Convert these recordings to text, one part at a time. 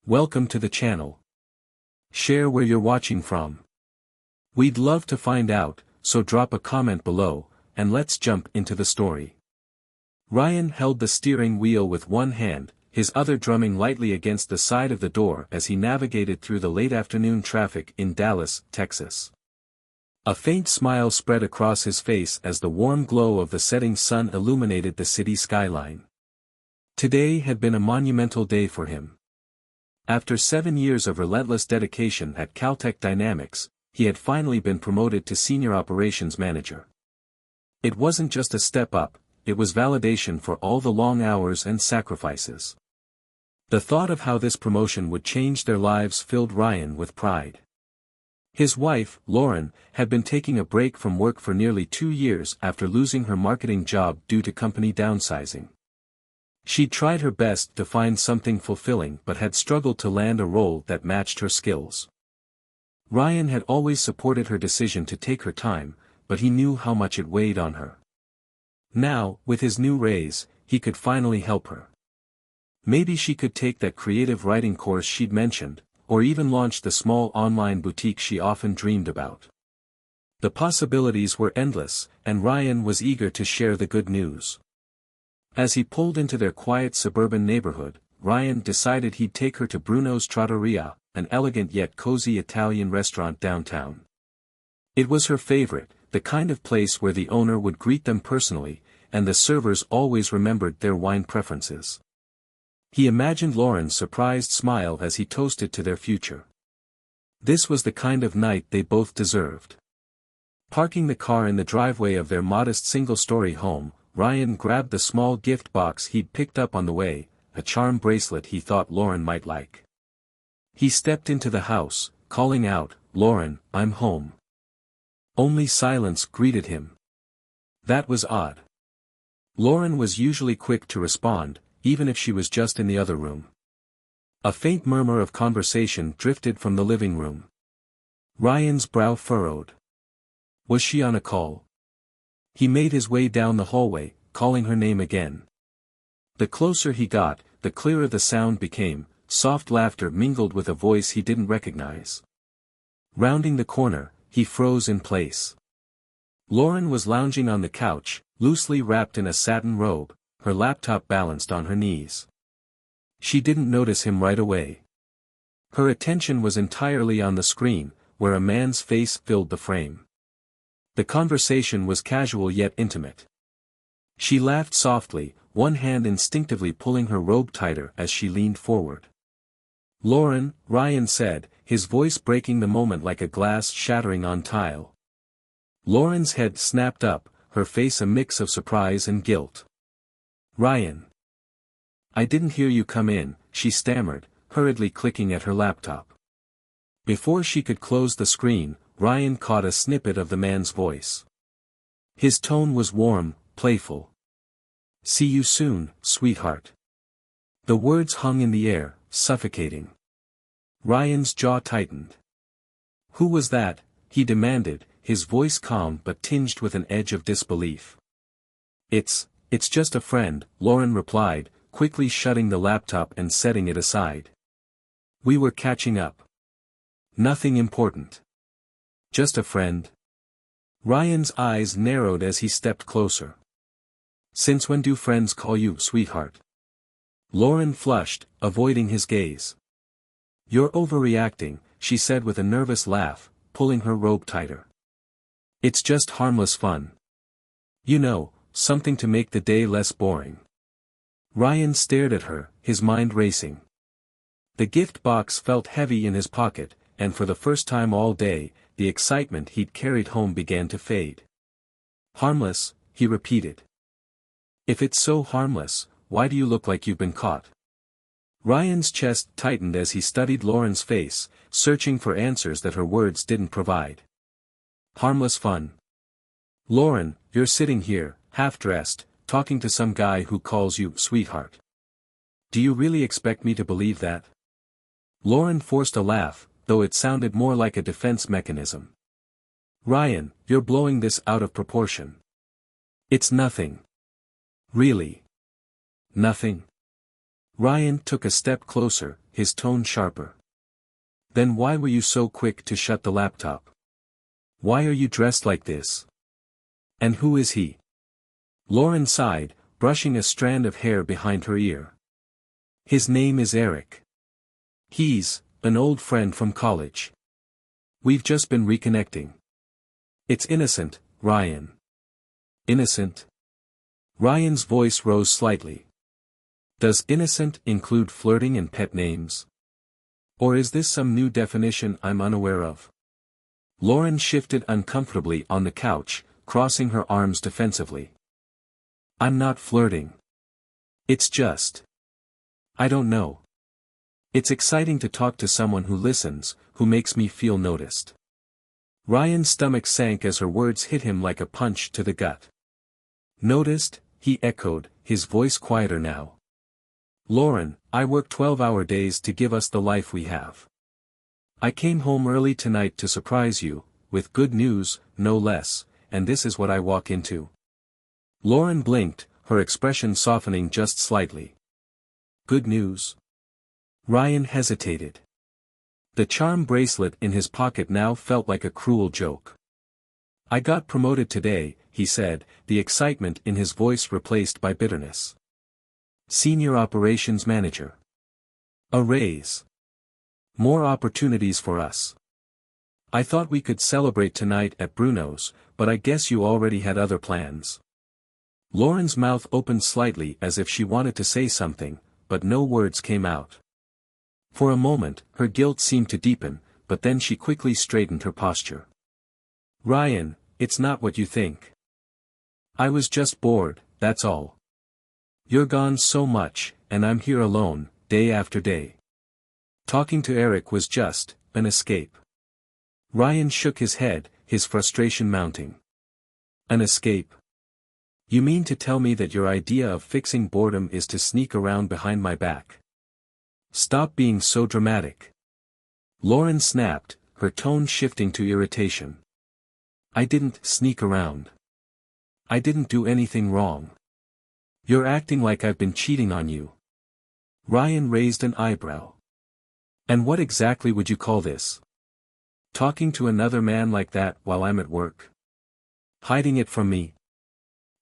Welcome to the channel. Share where you're watching from. We'd love to find out, so drop a comment below, and let's jump into the story. Ryan held the steering wheel with one hand, his other drumming lightly against the side of the door as he navigated through the late afternoon traffic in Dallas, Texas. A faint smile spread across his face as the warm glow of the setting sun illuminated the city skyline. Today had been a monumental day for him. After 7 years of relentless dedication at Caltech Dynamics, he had finally been promoted to Senior Operations Manager. It wasn't just a step up, it was validation for all the long hours and sacrifices. The thought of how this promotion would change their lives filled Ryan with pride. His wife, Lauren, had been taking a break from work for nearly 2 years after losing her marketing job due to company downsizing. She'd tried her best to find something fulfilling but had struggled to land a role that matched her skills. Ryan had always supported her decision to take her time, but he knew how much it weighed on her. Now, with his new raise, he could finally help her. Maybe she could take that creative writing course she'd mentioned, or even launch the small online boutique she often dreamed about. The possibilities were endless, and Ryan was eager to share the good news. As he pulled into their quiet suburban neighborhood, Ryan decided he'd take her to Bruno's Trattoria, an elegant yet cozy Italian restaurant downtown. It was her favorite, the kind of place where the owner would greet them personally, and the servers always remembered their wine preferences. He imagined Lauren's surprised smile as he toasted to their future. This was the kind of night they both deserved. Parking the car in the driveway of their modest single-story home, Ryan grabbed the small gift box he'd picked up on the way, a charm bracelet he thought Lauren might like. He stepped into the house, calling out, "Lauren, I'm home." Only silence greeted him. That was odd. Lauren was usually quick to respond, even if she was just in the other room. A faint murmur of conversation drifted from the living room. Ryan's brow furrowed. Was she on a call? He made his way down the hallway, calling her name again. The closer he got, the clearer the sound became, soft laughter mingled with a voice he didn't recognize. Rounding the corner, he froze in place. Lauren was lounging on the couch, loosely wrapped in a satin robe, her laptop balanced on her knees. She didn't notice him right away. Her attention was entirely on the screen, where a man's face filled the frame. The conversation was casual yet intimate. She laughed softly, one hand instinctively pulling her robe tighter as she leaned forward. "Lauren," Ryan said, his voice breaking the moment like a glass shattering on tile. Lauren's head snapped up, her face a mix of surprise and guilt. "Ryan. I didn't hear you come in," she stammered, hurriedly clicking at her laptop. Before she could close the screen, Ryan caught a snippet of the man's voice. His tone was warm, playful. "See you soon, sweetheart." The words hung in the air, suffocating. Ryan's jaw tightened. "Who was that?" he demanded, his voice calm but tinged with an edge of disbelief. It's just a friend," Lauren replied, quickly shutting the laptop and setting it aside. "We were catching up. Nothing important. Just a friend." Ryan's eyes narrowed as he stepped closer. "Since when do friends call you sweetheart?" Lauren flushed, avoiding his gaze. "You're overreacting," she said with a nervous laugh, pulling her robe tighter. "It's just harmless fun. You know, something to make the day less boring." Ryan stared at her, his mind racing. The gift box felt heavy in his pocket, and for the first time all day, the excitement he'd carried home began to fade. "Harmless," he repeated. "If it's so harmless, why do you look like you've been caught?" Ryan's chest tightened as he studied Lauren's face, searching for answers that her words didn't provide. "Harmless fun. Lauren, you're sitting here, half-dressed, talking to some guy who calls you sweetheart. Do you really expect me to believe that?" Lauren forced a laugh, though it sounded more like a defense mechanism. "Ryan, you're blowing this out of proportion. It's nothing. Really. Nothing." Ryan took a step closer, his tone sharper. Then why were you so quick to shut the laptop? Why are you dressed like this? And who is he? Lauren sighed, brushing a strand of hair behind her ear. His name is Eric. He's an old friend from college. We've just been reconnecting. It's innocent, Ryan. Innocent? Ryan's voice rose slightly. Does innocent include flirting and pet names? Or is this some new definition I'm unaware of? Lauren shifted uncomfortably on the couch, crossing her arms defensively. I'm not flirting. It's just. I don't know. It's exciting to talk to someone who listens, who makes me feel noticed. Ryan's stomach sank as her words hit him like a punch to the gut. Noticed, he echoed, his voice quieter now. Lauren, I work 12-hour days to give us the life we have. I came home early tonight to surprise you, with good news, no less, and this is what I walk into. Lauren blinked, her expression softening just slightly. Good news? Ryan hesitated. The charm bracelet in his pocket now felt like a cruel joke. I got promoted today, he said, the excitement in his voice replaced by bitterness. Senior Operations Manager. A raise. More opportunities for us. I thought we could celebrate tonight at Bruno's, but I guess you already had other plans. Lauren's mouth opened slightly as if she wanted to say something, but no words came out. For a moment, her guilt seemed to deepen, but then she quickly straightened her posture. Ryan, it's not what you think. I was just bored, that's all. You're gone so much, and I'm here alone, day after day. Talking to Eric was just an escape. Ryan shook his head, his frustration mounting. An escape? You mean to tell me that your idea of fixing boredom is to sneak around behind my back? Stop being so dramatic. Lauren snapped, her tone shifting to irritation. I didn't sneak around. I didn't do anything wrong. You're acting like I've been cheating on you. Ryan raised an eyebrow. And what exactly would you call this? Talking to another man like that while I'm at work? Hiding it from me?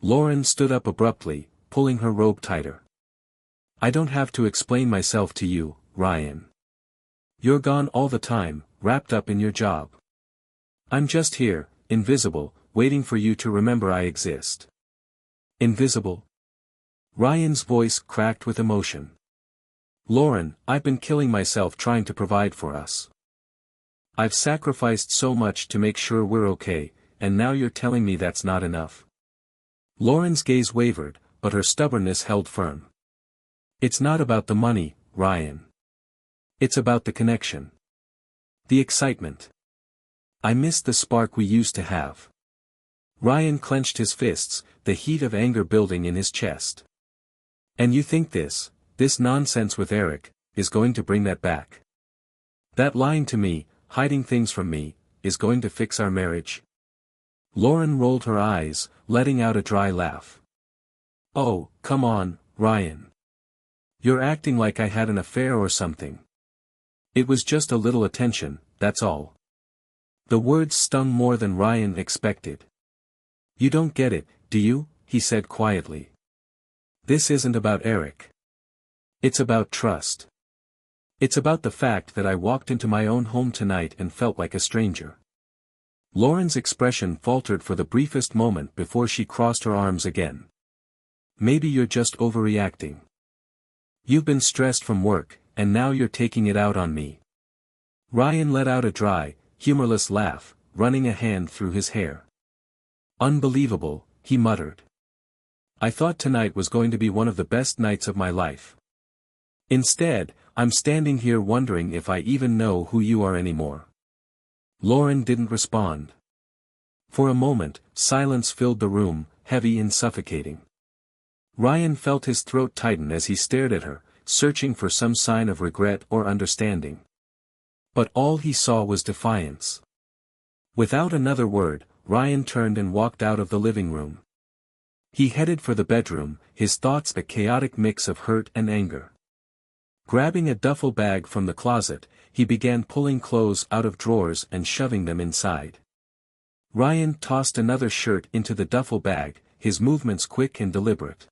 Lauren stood up abruptly, pulling her robe tighter. I don't have to explain myself to you, Ryan. You're gone all the time, wrapped up in your job. I'm just here, invisible, waiting for you to remember I exist. Invisible? Ryan's voice cracked with emotion. Lauren, I've been killing myself trying to provide for us. I've sacrificed so much to make sure we're okay, and now you're telling me that's not enough. Lauren's gaze wavered, but her stubbornness held firm. It's not about the money, Ryan. It's about the connection. The excitement. I miss the spark we used to have. Ryan clenched his fists, the heat of anger building in his chest. And you think this nonsense with Eric, is going to bring that back? That lying to me, hiding things from me, is going to fix our marriage? Lauren rolled her eyes, letting out a dry laugh. Oh, come on, Ryan. You're acting like I had an affair or something. It was just a little attention, that's all. The words stung more than Ryan expected. You don't get it, do you? He said quietly. This isn't about Eric. It's about trust. It's about the fact that I walked into my own home tonight and felt like a stranger. Lauren's expression faltered for the briefest moment before she crossed her arms again. Maybe you're just overreacting. You've been stressed from work, and now you're taking it out on me. Ryan let out a dry, humorless laugh, running a hand through his hair. Unbelievable, he muttered. I thought tonight was going to be one of the best nights of my life. Instead, I'm standing here wondering if I even know who you are anymore. Lauren didn't respond. For a moment, silence filled the room, heavy and suffocating. Ryan felt his throat tighten as he stared at her, searching for some sign of regret or understanding. But all he saw was defiance. Without another word, Ryan turned and walked out of the living room. He headed for the bedroom, his thoughts a chaotic mix of hurt and anger. Grabbing a duffel bag from the closet, he began pulling clothes out of drawers and shoving them inside. Ryan tossed another shirt into the duffel bag, his movements quick and deliberate.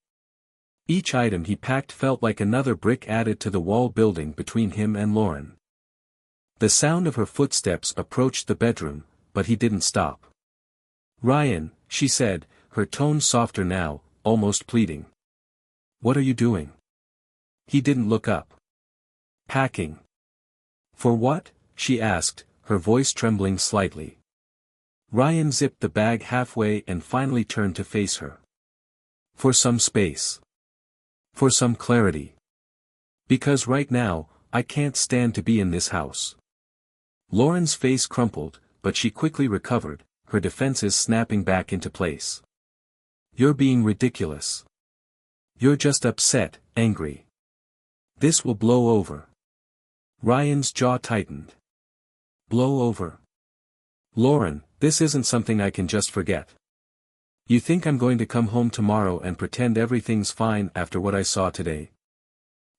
Each item he packed felt like another brick added to the wall building between him and Lauren. The sound of her footsteps approached the bedroom, but he didn't stop. "Ryan," she said, her tone softer now, almost pleading. "What are you doing?" He didn't look up. "Packing." "For what?" she asked, her voice trembling slightly. Ryan zipped the bag halfway and finally turned to face her. "For some space. For some clarity. Because right now, I can't stand to be in this house." Lauren's face crumpled, but she quickly recovered, her defenses snapping back into place. "You're being ridiculous. You're just upset, angry. This will blow over." Ryan's jaw tightened. "Blow over? Lauren, this isn't something I can just forget. You think I'm going to come home tomorrow and pretend everything's fine after what I saw today?"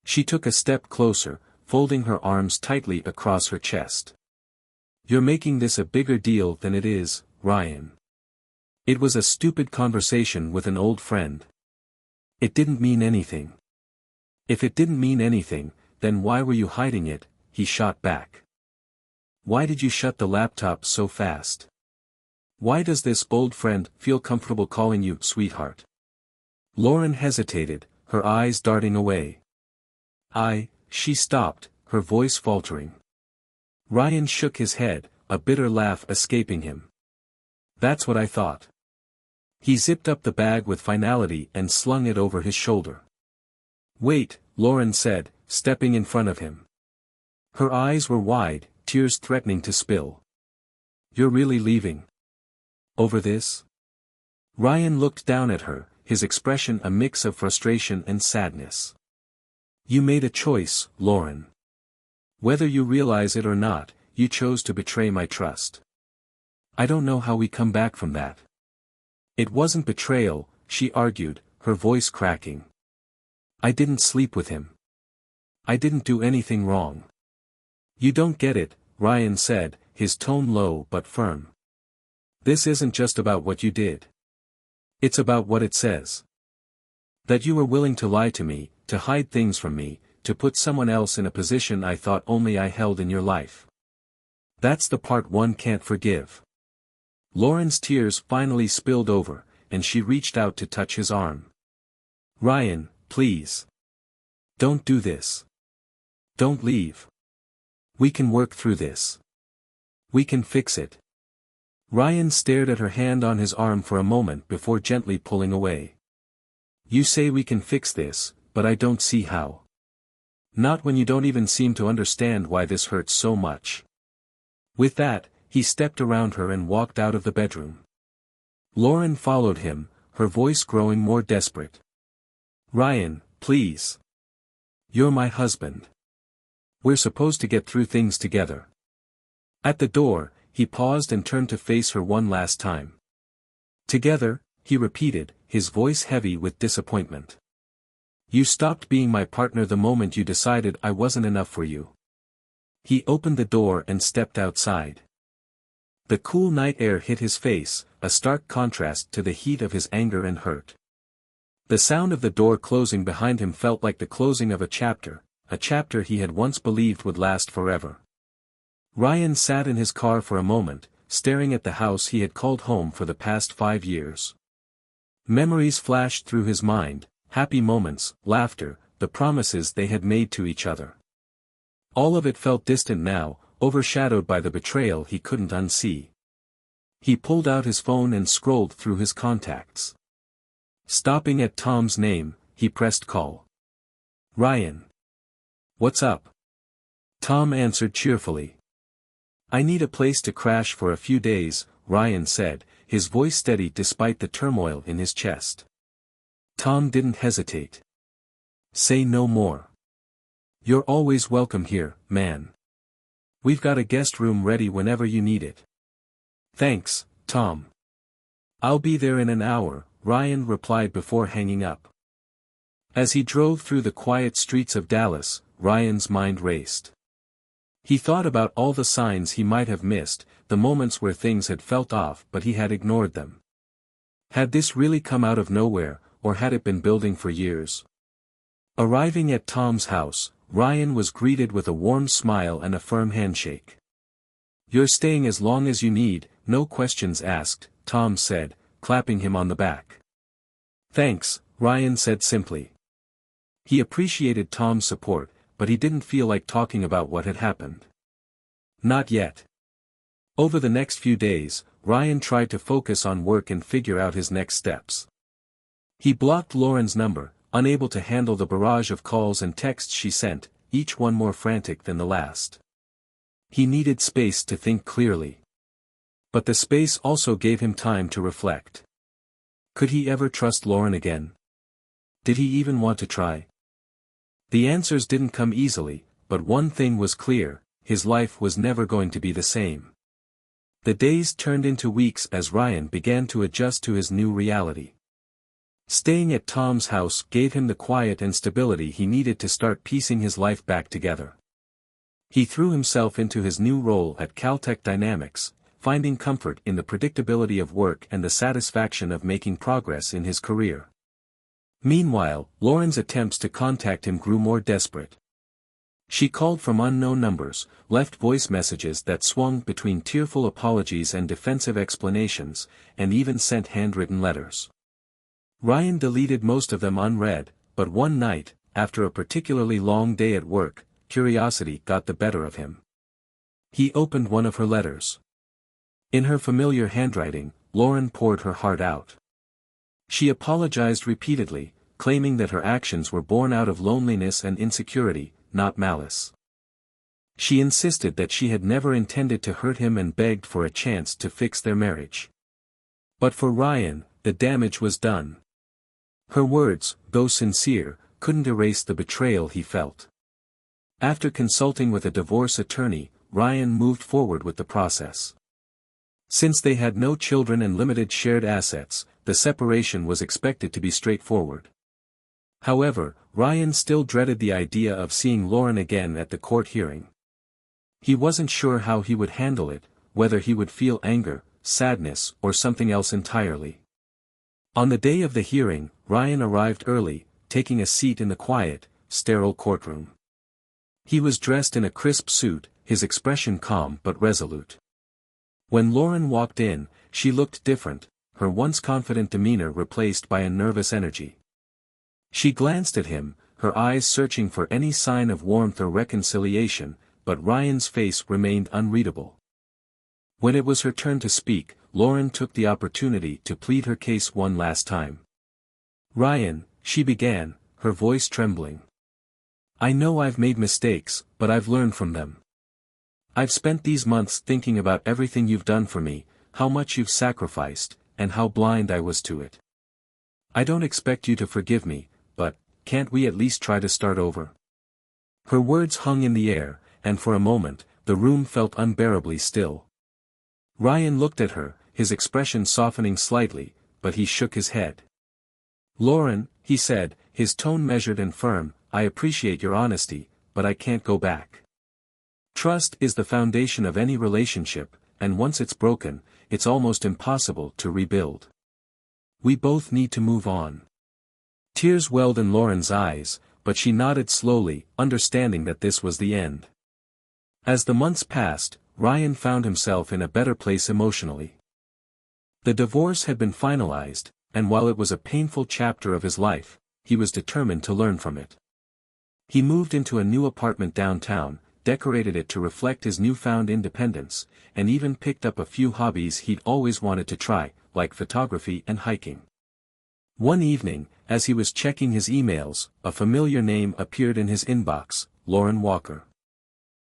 She took a step closer, folding her arms tightly across her chest. "You're making this a bigger deal than it is, Ryan. It was a stupid conversation with an old friend. It didn't mean anything." "If it didn't mean anything, then why were you hiding it?" he shot back. "Why did you shut the laptop so fast? Why does this old friend feel comfortable calling you sweetheart?" Lauren hesitated, her eyes darting away. She stopped, her voice faltering. Ryan shook his head, a bitter laugh escaping him. "That's what I thought." He zipped up the bag with finality and slung it over his shoulder. "Wait," Lauren said, stepping in front of him. Her eyes were wide, tears threatening to spill. "You're really leaving? Over this?" Ryan looked down at her, his expression a mix of frustration and sadness. "You made a choice, Lauren. Whether you realize it or not, you chose to betray my trust. I don't know how we come back from that." "It wasn't betrayal," she argued, her voice cracking. "I didn't sleep with him. I didn't do anything wrong." "You don't get it," Ryan said, his tone low but firm. "This isn't just about what you did. It's about what it says. That you were willing to lie to me, to hide things from me, to put someone else in a position I thought only I held in your life. That's the part one can't forgive." Lauren's tears finally spilled over, and she reached out to touch his arm. "Ryan, please. Don't do this. Don't leave. We can work through this. We can fix it." Ryan stared at her hand on his arm for a moment before gently pulling away. "You say we can fix this, but I don't see how. Not when you don't even seem to understand why this hurts so much." With that, he stepped around her and walked out of the bedroom. Lauren followed him, her voice growing more desperate. "Ryan, please. You're my husband. We're supposed to get through things together." At the door, he paused and turned to face her one last time. "Together," he repeated, his voice heavy with disappointment. "You stopped being my partner the moment you decided I wasn't enough for you." He opened the door and stepped outside. The cool night air hit his face, a stark contrast to the heat of his anger and hurt. The sound of the door closing behind him felt like the closing of a chapter he had once believed would last forever. Ryan sat in his car for a moment, staring at the house he had called home for the past 5 years. Memories flashed through his mind, happy moments, laughter, the promises they had made to each other. All of it felt distant now, overshadowed by the betrayal he couldn't unsee. He pulled out his phone and scrolled through his contacts. Stopping at Tom's name, he pressed call. "Ryan. What's up?" Tom answered cheerfully. "I need a place to crash for a few days," Ryan said, his voice steady despite the turmoil in his chest. Tom didn't hesitate. "Say no more. You're always welcome here, man. We've got a guest room ready whenever you need it." "Thanks, Tom. I'll be there in an hour," Ryan replied before hanging up. As he drove through the quiet streets of Dallas, Ryan's mind raced. He thought about all the signs he might have missed, the moments where things had felt off but he had ignored them. Had this really come out of nowhere, or had it been building for years? Arriving at Tom's house, Ryan was greeted with a warm smile and a firm handshake. "You're staying as long as you need, no questions asked," Tom said, clapping him on the back. "Thanks," Ryan said simply. He appreciated Tom's support, but he didn't feel like talking about what had happened. Not yet. Over the next few days, Ryan tried to focus on work and figure out his next steps. He blocked Lauren's number, unable to handle the barrage of calls and texts she sent, each one more frantic than the last. He needed space to think clearly. But the space also gave him time to reflect. Could he ever trust Lauren again? Did he even want to try? The answers didn't come easily, but one thing was clear: his life was never going to be the same. The days turned into weeks as Ryan began to adjust to his new reality. Staying at Tom's house gave him the quiet and stability he needed to start piecing his life back together. He threw himself into his new role at Caltech Dynamics, finding comfort in the predictability of work and the satisfaction of making progress in his career. Meanwhile, Lauren's attempts to contact him grew more desperate. She called from unknown numbers, left voice messages that swung between tearful apologies and defensive explanations, and even sent handwritten letters. Ryan deleted most of them unread, but one night, after a particularly long day at work, curiosity got the better of him. He opened one of her letters. In her familiar handwriting, Lauren poured her heart out. She apologized repeatedly, claiming that her actions were born out of loneliness and insecurity, not malice. She insisted that she had never intended to hurt him and begged for a chance to fix their marriage. But for Ryan, the damage was done. Her words, though sincere, couldn't erase the betrayal he felt. After consulting with a divorce attorney, Ryan moved forward with the process. Since they had no children and limited shared assets, the separation was expected to be straightforward. However, Ryan still dreaded the idea of seeing Lauren again at the court hearing. He wasn't sure how he would handle it, whether he would feel anger, sadness, or something else entirely. On the day of the hearing, Ryan arrived early, taking a seat in the quiet, sterile courtroom. He was dressed in a crisp suit, his expression calm but resolute. When Lauren walked in, she looked different, her once confident demeanor replaced by a nervous energy. She glanced at him, her eyes searching for any sign of warmth or reconciliation, but Ryan's face remained unreadable. When it was her turn to speak, Lauren took the opportunity to plead her case one last time. "Ryan," she began, her voice trembling. "I know I've made mistakes, but I've learned from them. I've spent these months thinking about everything you've done for me, how much you've sacrificed, and how blind I was to it. I don't expect you to forgive me, but, can't we at least try to start over?" Her words hung in the air, and for a moment, the room felt unbearably still. Ryan looked at her, his expression softening slightly, but he shook his head. "Lauren," he said, his tone measured and firm, "I appreciate your honesty, but I can't go back. Trust is the foundation of any relationship, and once it's broken, it's almost impossible to rebuild. We both need to move on." Tears welled in Lauren's eyes, but she nodded slowly, understanding that this was the end. As the months passed, Ryan found himself in a better place emotionally. The divorce had been finalized, and while it was a painful chapter of his life, he was determined to learn from it. He moved into a new apartment downtown, decorated it to reflect his newfound independence, and even picked up a few hobbies he'd always wanted to try, like photography and hiking. One evening, as he was checking his emails, a familiar name appeared in his inbox: Lauren Walker.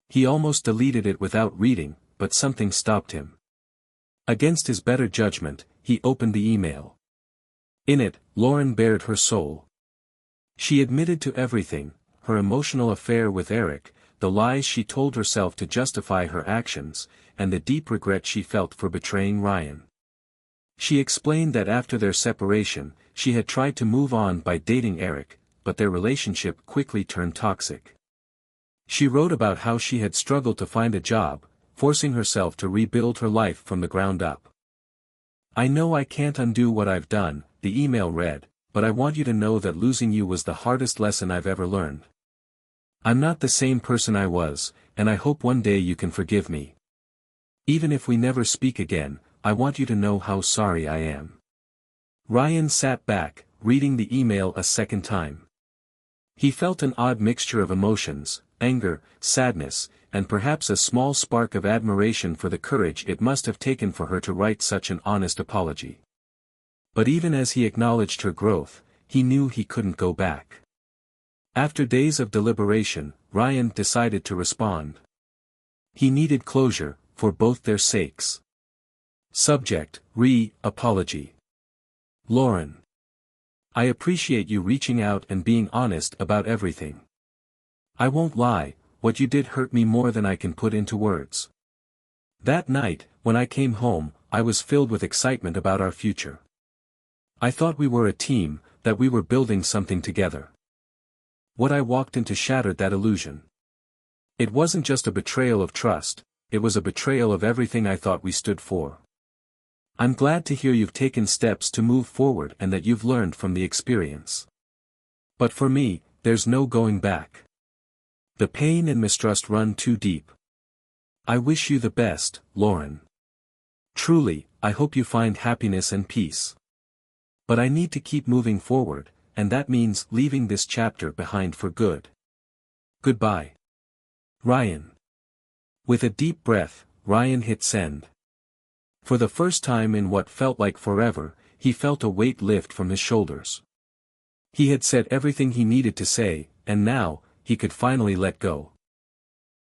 He almost deleted it without reading, but something stopped him. Against his better judgment, he opened the email. In it, Lauren bared her soul. She admitted to everything: her emotional affair with Eric, the lies she told herself to justify her actions, and the deep regret she felt for betraying Ryan. She explained that after their separation, she had tried to move on by dating Eric, but their relationship quickly turned toxic. She wrote about how she had struggled to find a job, forcing herself to rebuild her life from the ground up. "I know I can't undo what I've done," the email read, "but I want you to know that losing you was the hardest lesson I've ever learned. I'm not the same person I was, and I hope one day you can forgive me. Even if we never speak again, I want you to know how sorry I am." Ryan sat back, reading the email a second time. He felt an odd mixture of emotions, anger, sadness, and perhaps a small spark of admiration for the courage it must have taken for her to write such an honest apology. But even as he acknowledged her growth, he knew he couldn't go back. After days of deliberation, Ryan decided to respond. He needed closure, for both their sakes. Subject: apology. Lauren. I appreciate you reaching out and being honest about everything. I won't lie, what you did hurt me more than I can put into words. That night, when I came home, I was filled with excitement about our future. I thought we were a team, that we were building something together. What I walked into shattered that illusion. It wasn't just a betrayal of trust, it was a betrayal of everything I thought we stood for. I'm glad to hear you've taken steps to move forward and that you've learned from the experience. But for me, there's no going back. The pain and mistrust run too deep. I wish you the best, Lauren. Truly, I hope you find happiness and peace. But I need to keep moving forward, and that means leaving this chapter behind for good. Goodbye. Ryan. With a deep breath, Ryan hit send. For the first time in what felt like forever, he felt a weight lift from his shoulders. He had said everything he needed to say, and now, he could finally let go.